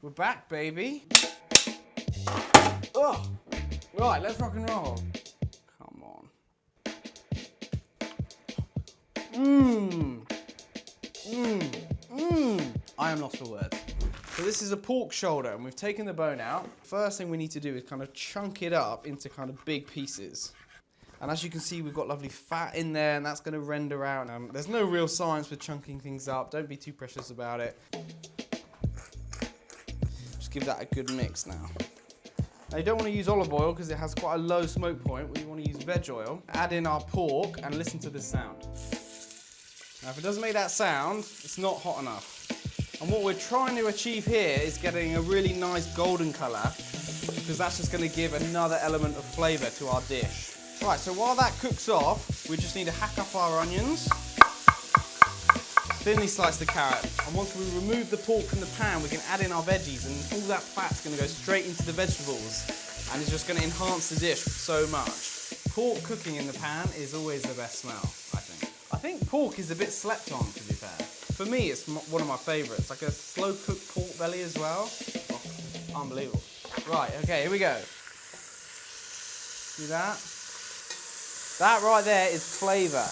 We're back, baby. Oh, right, let's rock and roll. Come on. I am lost for words. So this is a pork shoulder, and we've taken the bone out. First thing we need to do is kind of chunk it up into kind of big pieces. And as you can see, we've got lovely fat in there, and that's going to render out. There's no real science with chunking things up. Don't be too precious about it. Just give that a good mix now. Now you don't want to use olive oil because it has quite a low smoke point. We want to use veg oil. Add in our pork and listen to this sound. Now if it doesn't make that sound, it's not hot enough. And what we're trying to achieve here is getting a really nice golden colour, because that's just going to give another element of flavour to our dish. Right, so while that cooks off, we just need to hack up our onions, thinly slice the carrot, and once we remove the pork from the pan, we can add in our veggies, and all that fat's going to go straight into the vegetables, and it's just going to enhance the dish so much. Pork cooking in the pan is always the best smell, I think. I think pork is a bit slept on, to be fair. For me, it's one of my favourites, like a slow-cooked pork belly as well. Oh, unbelievable. Right, okay, here we go. See that? That right there is flavour.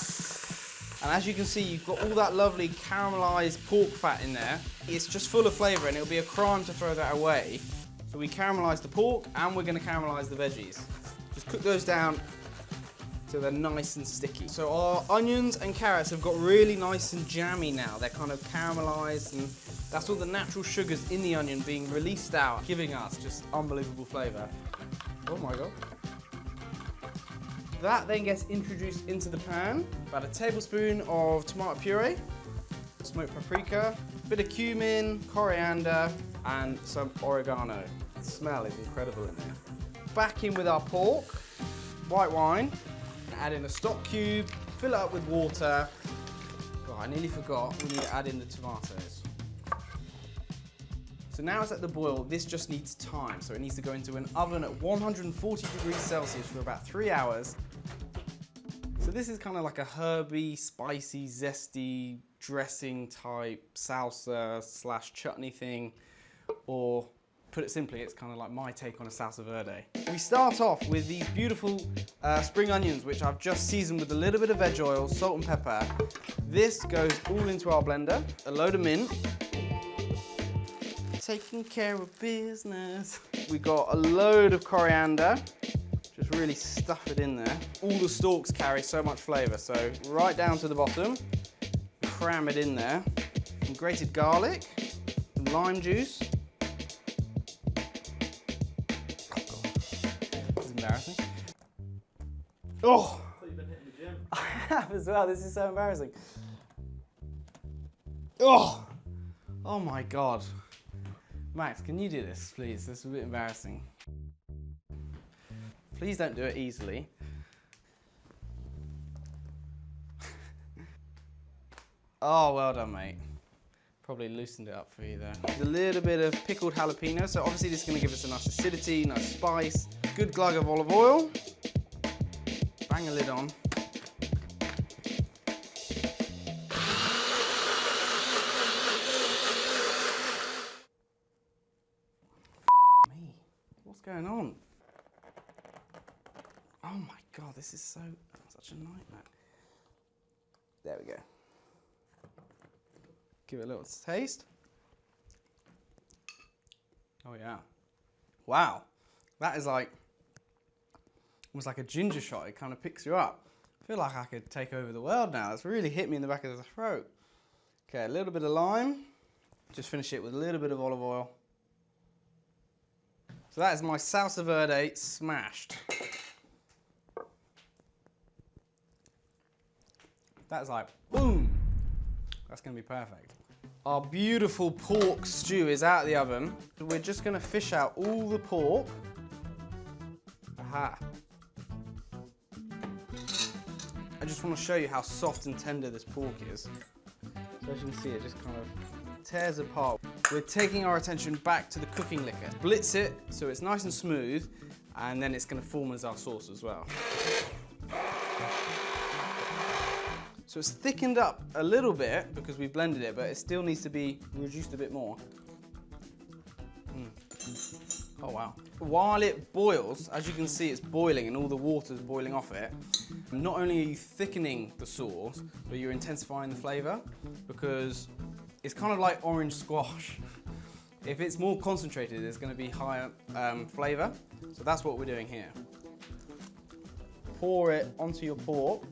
And as you can see, you've got all that lovely caramelised pork fat in there. It's just full of flavour, and it'll be a crime to throw that away. So we caramelise the pork, and we're going to caramelise the veggies. Just cook those down so they're nice and sticky. So our onions and carrots have got really nice and jammy now. They're kind of caramelised, and that's all the natural sugars in the onion being released out, giving us just unbelievable flavour. Oh my God. That then gets introduced into the pan. About a tablespoon of tomato puree, smoked paprika, a bit of cumin, coriander, and some oregano. The smell is incredible in there. Back in with our pork, white wine, add in a stock cube, fill it up with water. Oh, I nearly forgot, we need to add in the tomatoes. So now it's at the boil, this just needs time. So it needs to go into an oven at 140 degrees Celsius for about 3 hours. So this is kind of like a herby, spicy, zesty, dressing type salsa / chutney thing. Or put it simply, it's kind of like my take on a salsa verde. We start off with these beautiful spring onions, which I've just seasoned with a little bit of veg oil, salt and pepper. This goes all into our blender, a load of mint. Taking care of business. We got a load of coriander. Just really stuff it in there. All the stalks carry so much flavour, so right down to the bottom, cram it in there. Some grated garlic, some lime juice. This is embarrassing. Oh! I thought you'd been hitting the gym. I have as well, this is so embarrassing. Oh! Oh my God. Max, can you do this, please? This is a bit embarrassing. Please don't do it easily. Oh, well done, mate. Probably loosened it up for you there. There's a little bit of pickled jalapeno, so obviously this is going to give us a nice acidity, nice spice. Good glug of olive oil. Bang a lid on. What's going on? Oh my God, this is such a nightmare. There we go. Give it a little taste. Oh yeah. Wow. That is like, almost like a ginger shot. It kind of picks you up. I feel like I could take over the world now. It's really hit me in the back of the throat. Okay, a little bit of lime. Just finish it with a little bit of olive oil. So that is my salsa verde smashed. That's like, boom. That's gonna be perfect. Our beautiful pork stew is out of the oven. We're just gonna fish out all the pork. Aha. I just wanna show you how soft and tender this pork is. So as you can see, it just kind of tears apart. We're taking our attention back to the cooking liquor. Blitz it so it's nice and smooth, and then it's going to form as our sauce as well. So it's thickened up a little bit because we blended it, but it still needs to be reduced a bit more. Oh wow. While it boils, as you can see, it's boiling and all the water's boiling off it. Not only are you thickening the sauce, but you're intensifying the flavor, because it's kind of like orange squash. If it's more concentrated, it's going to be higher flavor. So that's what we're doing here. Pour it onto your pork.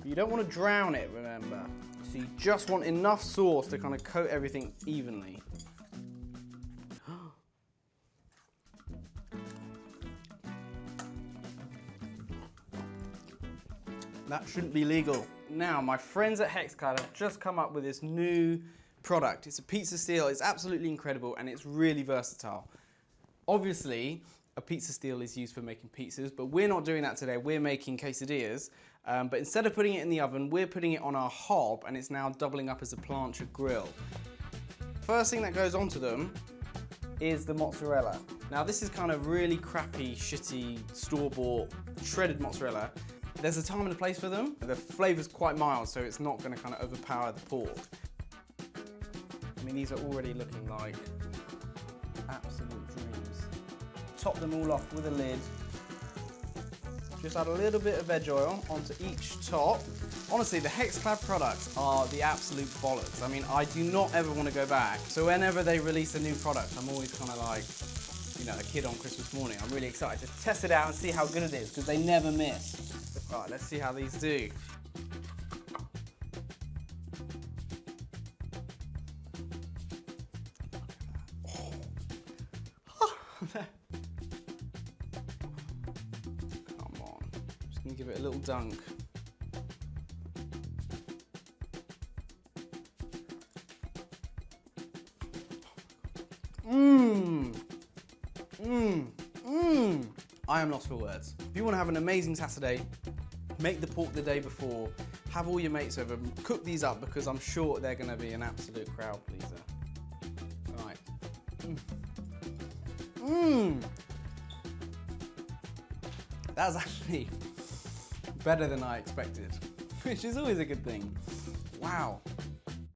You don't want to drown it, remember. So you just want enough sauce to kind of coat everything evenly. That shouldn't be legal. Now, my friends at Hexclad have just come up with this new product. It's a pizza steel. It's absolutely incredible and it's really versatile. Obviously, a pizza steel is used for making pizzas, but we're not doing that today. We're making quesadillas. But instead of putting it in the oven, we're putting it on our hob, and it's now doubling up as a Plancha Grill. First thing that goes onto them is the mozzarella. Now, this is kind of really crappy, shitty, store-bought, shredded mozzarella. There's a time and a place for them. The flavor's quite mild, so it's not going to kind of overpower the pork. I mean, these are already looking like absolute dreams. Top them all off with a lid. Just add a little bit of veg oil onto each top. Honestly, the Hexclad products are the absolute bollocks. I mean, I do not ever want to go back. So whenever they release a new product, I'm always kind of like, you know, a kid on Christmas morning. I'm really excited to test it out and see how good it is, because they never miss. Right, let's see how these do. Come on, just gonna give it a little dunk. I am lost for words. If you want to have an amazing Saturday, make the pork the day before, have all your mates over, cook these up, because I'm sure they're going to be an absolute crowd pleaser. Right. That's actually better than I expected, which is always a good thing. Wow.